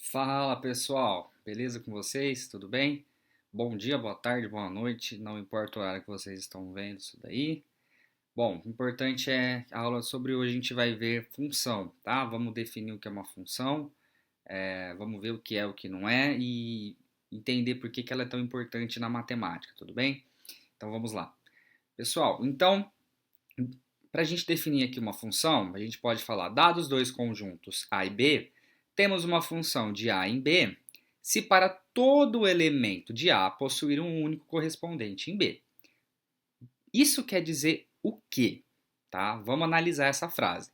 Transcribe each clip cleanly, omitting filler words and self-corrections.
Fala pessoal, beleza com vocês? Tudo bem? Bom dia, boa tarde, boa noite, não importa o horário que vocês estão vendo isso daí. Bom, o importante é a aula sobre hoje a gente vai ver função, tá? Vamos definir o que é uma função, vamos ver o que é o que não é e entender por que ela é tão importante na matemática, tudo bem? Então vamos lá. Pessoal, então, para a gente definir aqui uma função, a gente pode falar, dados dois conjuntos A e B, temos uma função de A em B, se para todo elemento de A possuir um único correspondente em B. Isso quer dizer o quê? Tá? Vamos analisar essa frase.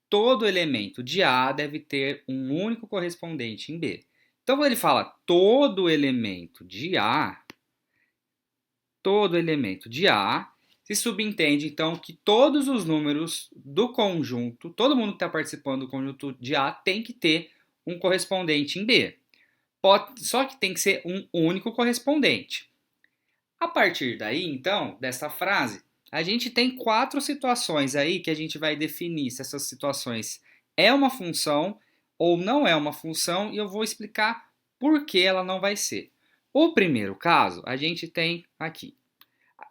Todo elemento de A deve ter um único correspondente em B. Então, quando ele fala todo elemento de A, se subentende então que todos os números do conjunto, todo mundo que está participando do conjunto de A tem que ter um correspondente em B. Só que tem que ser um único correspondente. A partir daí, então, dessa frase, a gente tem quatro situações aí que a gente vai definir se essas situações é uma função ou não é uma função e eu vou explicar por que ela não vai ser. O primeiro caso, a gente tem aqui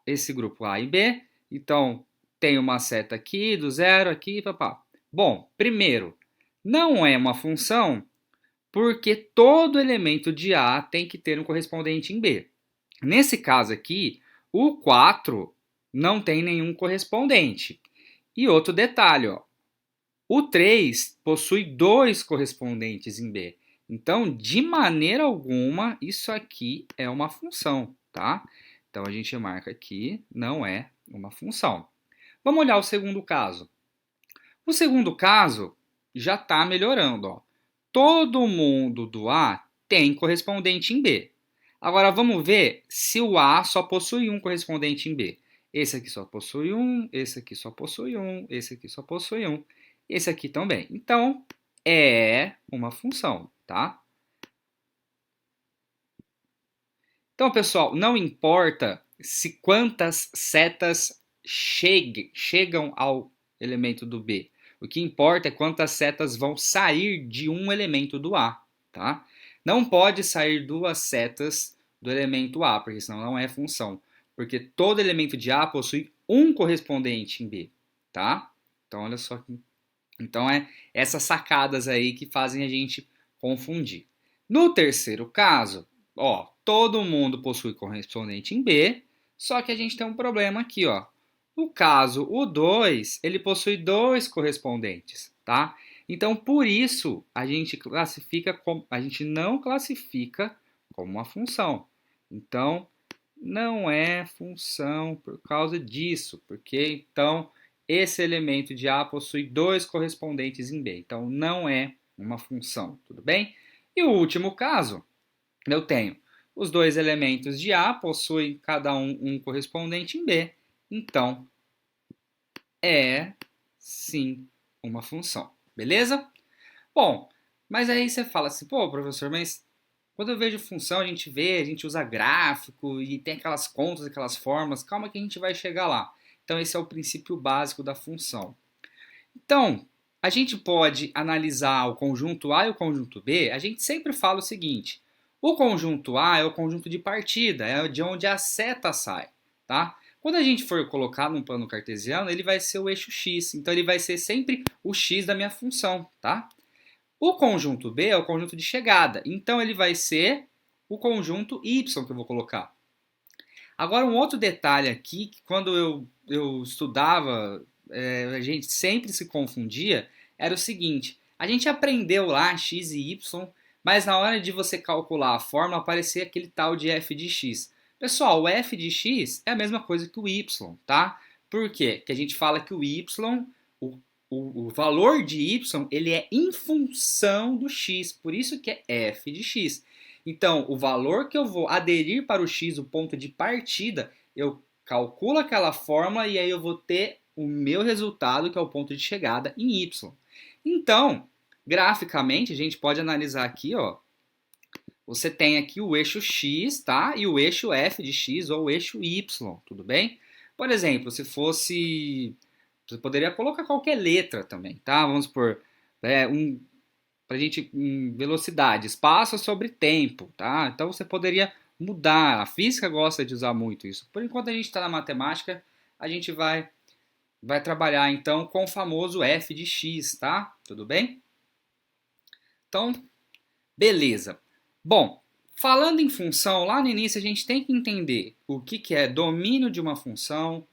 esse grupo A e B. Então, tem uma seta aqui, do zero aqui, papá. Bom, primeiro, não é uma função porque todo elemento de A tem que ter um correspondente em B. Nesse caso aqui, o 4 não tem nenhum correspondente. E outro detalhe, ó, o 3 possui dois correspondentes em B. Então, de maneira alguma, isso aqui é uma função, tá? Então, a gente marca aqui, não é uma função. Vamos olhar o segundo caso. O segundo caso já está melhorando, ó. Todo mundo do A tem correspondente em B. Agora, vamos ver se o A só possui um correspondente em B. Esse aqui só possui um, esse aqui só possui um, esse aqui só possui um, esse aqui também. Então, é uma função, tá? Então, pessoal, não importa se quantas setas chegam ao elemento do B. O que importa é quantas setas vão sair de um elemento do A, tá? Não pode sair duas setas do elemento A, porque senão não é função. Porque todo elemento de A possui um correspondente em B, tá? Então, olha só. Então, é essas sacadas aí que fazem a gente confundir. No terceiro caso, ó, todo mundo possui correspondente em B, só que a gente tem um problema aqui, ó. No caso, o 2, ele possui dois correspondentes, tá? Então, por isso, a gente não classifica como uma função. Então, não é função por causa disso, porque então esse elemento de A possui dois correspondentes em B, então não é uma função, tudo bem? E o último caso, eu tenho os dois elementos de A possuem cada um correspondente em B, então é sim uma função, beleza? Bom, mas aí você fala assim, pô, professor, mas quando eu vejo função, a gente usa gráfico e tem aquelas contas, aquelas formas, calma que a gente vai chegar lá. Então esse é o princípio básico da função. Então, a gente pode analisar o conjunto A e o conjunto B, a gente sempre fala o seguinte, o conjunto A é o conjunto de partida, é de onde a seta sai, tá? Quando a gente for colocar num plano cartesiano, ele vai ser o eixo x, então ele vai ser sempre o x da minha função, tá? O conjunto B é o conjunto de chegada, então ele vai ser o conjunto Y que eu vou colocar. Agora, um outro detalhe aqui, que quando eu estudava, a gente sempre se confundia, era o seguinte, a gente aprendeu lá x e y, mas na hora de você calcular a fórmula aparecia aquele tal de f de x. Pessoal, o f de x é a mesma coisa que o y, tá? Por quê? Porque a gente fala que o y, o, o valor de y, ele é em função do x, por isso que é f de x. Então, o valor que eu vou aderir para o x, o ponto de partida, eu calculo aquela fórmula e aí eu vou ter o meu resultado, que é o ponto de chegada, em y. Então, graficamente, a gente pode analisar aqui, ó. Você tem aqui o eixo x, tá? E o eixo f de x ou o eixo y, tudo bem? Por exemplo, se fosse... Você poderia colocar qualquer letra também, tá? Vamos por um para a gente, velocidade, espaço sobre tempo, tá? Então você poderia mudar. A física gosta de usar muito isso. Por enquanto a gente está na matemática, a gente vai trabalhar então com o famoso f de x, tá? Tudo bem? Então, beleza. Bom, falando em função, lá no início a gente tem que entender o que é domínio de uma função,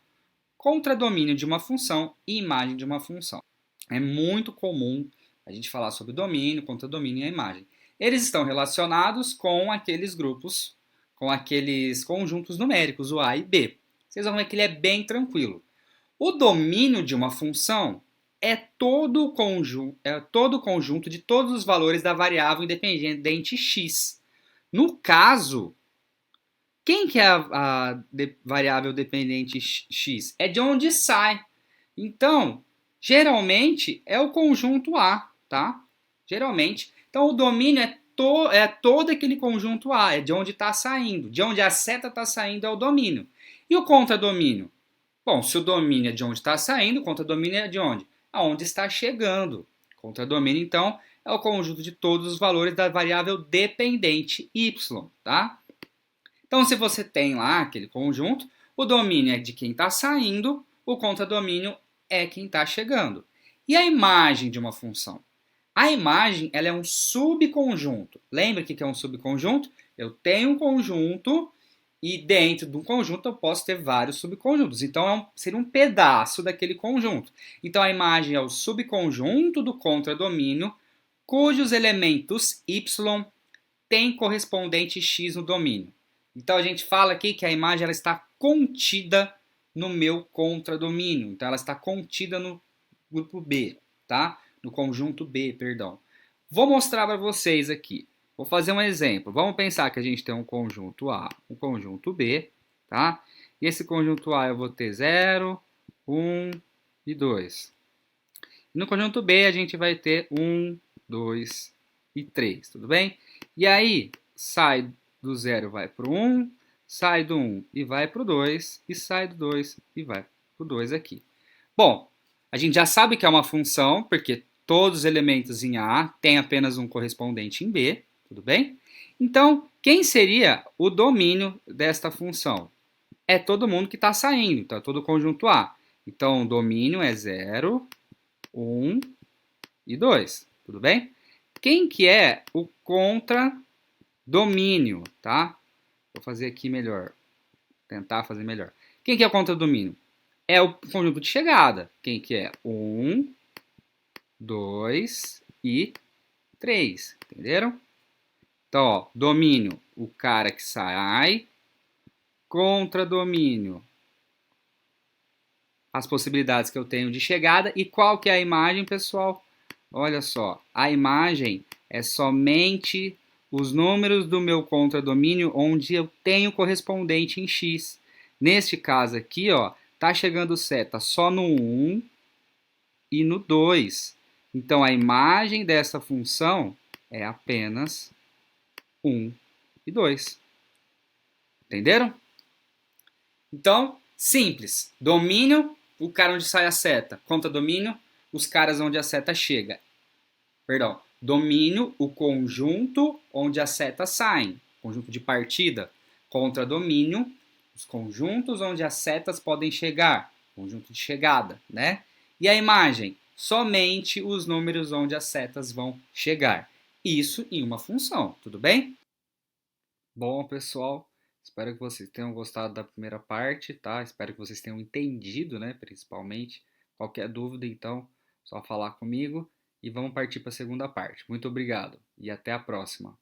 contradomínio de uma função e imagem de uma função. É muito comum a gente falar sobre domínio, contradomínio e a imagem. Eles estão relacionados com aqueles grupos, com aqueles conjuntos numéricos, o A e B. Vocês vão ver que ele é bem tranquilo. O domínio de uma função é todo o conjunto de todos os valores da variável independente x. No caso, quem que é a variável dependente x? É de onde sai. Então, geralmente é o conjunto A, tá? Geralmente. Então, o domínio é todo aquele conjunto A, é de onde está saindo. De onde a seta está saindo é o domínio. E o contradomínio? Bom, se o domínio é de onde está saindo, o contradomínio é de onde? Aonde está chegando. Contradomínio, então, é o conjunto de todos os valores da variável dependente y, tá? Então, se você tem lá aquele conjunto, o domínio é de quem está saindo, o contradomínio é quem está chegando. E a imagem de uma função? A imagem ela é um subconjunto. Lembra o que é um subconjunto? Eu tenho um conjunto e dentro de um conjunto eu posso ter vários subconjuntos. Então seria um pedaço daquele conjunto. Então a imagem é o subconjunto do contradomínio cujos elementos y têm correspondente x no domínio. Então a gente fala aqui que a imagem ela está contida no meu contradomínio. Então ela está contida no grupo B, tá? No conjunto B, perdão. Vou mostrar para vocês aqui. Vou fazer um exemplo. Vamos pensar que a gente tem um conjunto A, um conjunto B, tá? E esse conjunto A eu vou ter 0, 1 e 2. No conjunto B a gente vai ter 1, 2 e 3, tudo bem? E aí, sai do 0 vai para o 1, sai do 1 e vai para o 2, e sai do 2 e vai para o 2 aqui. Bom, a gente já sabe que é uma função, porque todos os elementos em A têm apenas um correspondente em B, tudo bem? Então, quem seria o domínio desta função? É todo mundo que está saindo, então é todo o conjunto A. Então, o domínio é 0, 1 e 2, tudo bem? Quem que é o contradomínio, tá? Vou fazer aqui melhor, tentar fazer melhor. Quem que é o contradomínio? É o conjunto de chegada. Quem que é? 1, 2 e 3, entenderam? Então, ó, domínio, o cara que sai, contradomínio, as possibilidades que eu tenho de chegada e qual que é a imagem, pessoal? Olha só, a imagem é somente os números do meu contradomínio onde eu tenho correspondente em x. Neste caso aqui, ó, tá chegando seta só no 1 e no 2. Então a imagem dessa função é apenas 1 e 2. Entenderam? Então, simples. Domínio, o cara onde sai a seta. Contradomínio, os caras onde a seta chega. Perdão. Domínio, o conjunto onde as setas saem. Conjunto de partida. Contradomínio, os conjuntos onde as setas podem chegar. Conjunto de chegada, né? E a imagem? Somente os números onde as setas vão chegar. Isso em uma função, tudo bem? Bom, pessoal, espero que vocês tenham gostado da primeira parte, tá? Espero que vocês tenham entendido, né, principalmente. Qualquer dúvida, então, só falar comigo e vamos partir para a segunda parte. Muito obrigado e até a próxima.